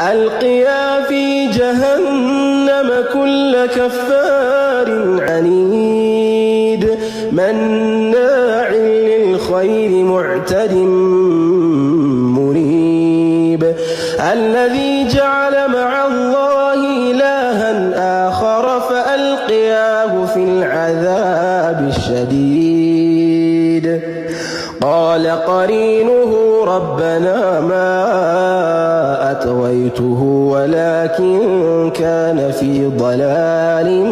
ألقيا في جهنم كل كفار عنيد مناع للخير معتد مريب الذي جعل مع الله إلها آخر فألقياه في العذاب الشديد قال قرينه ربنا ما أطويته ولكن كان في ضلال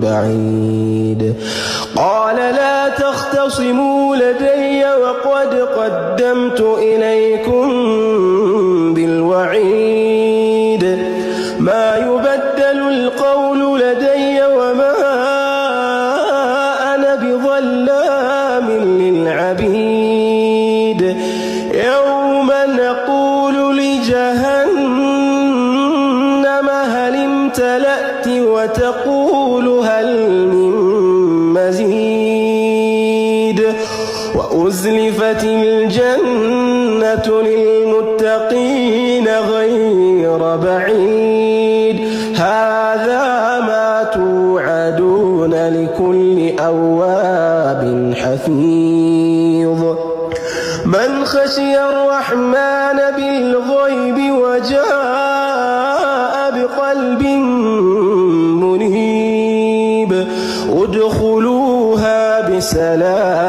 بعيد قال لا تختصموا لدي وقد قدمت إليكم بالوعيد ما يبدل القول لدي وما أنا بظلام للعبيد يوم نقول لجهنم هل امتلأت وتقول هل من مزيد وأزلفت الجنة للمتقين غير بعيد هذا ما توعدون لكل أواب حفيظ من خشي الرحمن بالغيب وجاء بقلب منيب ادخلوها بسلام